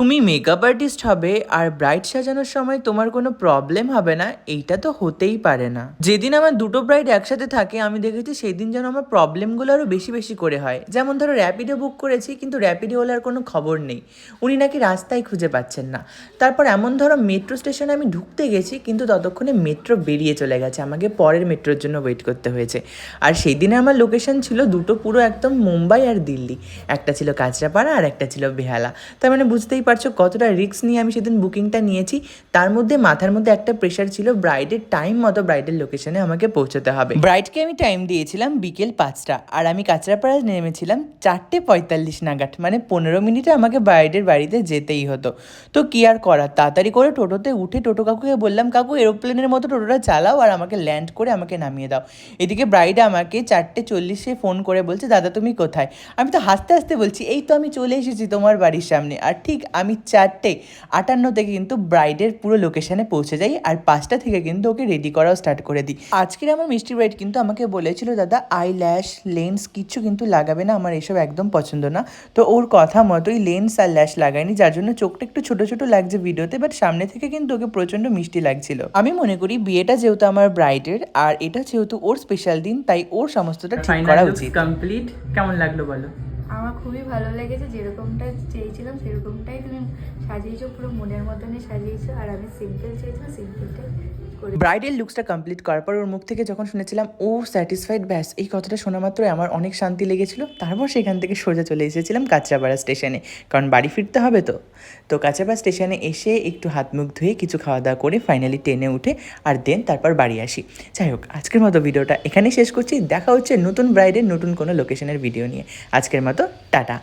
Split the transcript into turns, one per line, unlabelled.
তুমি makeup artist হবে আর bride সাজানোর সময় তোমার কোনো প্রবলেম হবে না, এইটা তো হতেই পারে না। যেদিন আমার দুটো ব্রাইড একসাথে থাকে আমি দেখেছি সেই দিন যেন আমার প্রবলেমগুলো আরও বেশি বেশি করে হয়। যেমন ধরো র্যাপিডো বুক করেছি কিন্তু র্যাপিডোওয়ালার কোনো খবর নেই, উনি নাকি রাস্তায় খুঁজে পাচ্ছেন না। তারপর এমন ধরো মেট্রো স্টেশনে আমি ঢুকতে গেছি কিন্তু ততক্ষণে মেট্রো বেরিয়ে চলে গেছে, আমাকে পরের মেট্রোর জন্য ওয়েট করতে হয়েছে। আর সেই দিনে আমার লোকেশন ছিল দুটো পুরো একদম মুম্বাই আর দিল্লি, একটা ছিল কাঁচরাপাড়া আর একটা ছিল বেহালা। তার মানে বুঝতেই পারছো কতটা রিস্ক নিয়ে আমি সেদিন বুকিংটা নিয়েছি। তার মধ্যে মাথার মধ্যে একটা প্রেশার ছিল, ব্রাইডের টাইম মতো ব্রাইডের লোকেশনে আমাকে পৌঁছতে হবে। ব্রাইডকে আমি টাইম দিয়েছিলাম বিকেল 5টা আর আমি কাঁচরাপাড়া নেমেছিলাম 4:45 নাগাদ, মানে 15 মিনিটে আমাকে ব্রাইডের বাড়িতে যেতেই হতো। তো কি আর করার, তাড়াতাড়ি করে টোটোতে উঠে টোটো কাকুকে বললাম, কাকু এরোপ্লেনের মতো টোটোটা চালাও আর আমাকে ল্যান্ড করে আমাকে নামিয়ে দাও। এদিকে ব্রাইড আমাকে 4:40 ফোন করে বলছে, দাদা তুমি কোথায়? আমি তো হাসতে হাসতে বলছি, এই তো আমি চলে এসেছি তোমার বাড়ির সামনে। আর ঠিক আমি 4:58 থেকে কিন্তু ব্রাইডের পুরো লোকেশানে পৌঁছে যাই আর 5টা থেকে কিন্তু ওকে রেডি করাও স্টার্ট করে দিই। আজকের আমার মিষ্টি ব্রাইড কিন্তু আমাকে বলেছিল, দাদা আই ল্যাশ লেন্স কিচ্ছু কিন্তু লাগাবে না, আমার এসব একদম পছন্দ না। তো ওর কথা মতোই লেন্স আর ল্যাশ লাগায়নি, যার জন্য চোখটা একটু ছোট ছোট লাগছে ভিডিওতে, বাট সামনে থেকে কিন্তু ওকে প্রচন্ড মিষ্টি লাগছিল। আমি মনে করি বিয়েটা যেহেতু আমার ব্রাইডের আর এটা যেহেতু ওর স্পেশাল দিন, তাই ওর সমস্তটা ঠিক করা উচিত। কমপ্লিট, কেমন লাগলো বলো?
আমার খুবই ভালো লেগেছে, যেরকমটা চেয়েছিলাম সেরকমটাই তুমি সাজিয়েছো, পুরো মনের মতনই সাজিয়েছো। আর আমি সিম্পল চেয়েছিলাম, সিম্পলটাই করে।
ব্রাইডাল লুকসটা কমপ্লিট করার পর ওর মুখ থেকে যখন শুনেছিলাম ও স্যাটিসফাইড, ব্যাস এই কথাটা শোনা মাত্রই আমার অনেক শান্তি লেগেছিল। তারপর সেখান থেকে সোজা চলে এসেছিলাম কাঁচরাপাড়া স্টেশনে, কারণ বাড়ি ফিরতে হবে। তো কাঁচরাপাড়া স্টেশনে এসে একটু হাত মুখ ধুয়ে কিছু খাওয়া দাওয়া করে ফাইনালি ট্রেনে উঠে আর দেন তারপর বাড়ি আসি। যাই হোক, আজকের মতো ভিডিওটা এখানেই শেষ করছি। দেখা হচ্ছে নতুন ব্রাইডের নতুন কোনো লোকেশনের ভিডিও নিয়ে। আজকের মতো টাটা।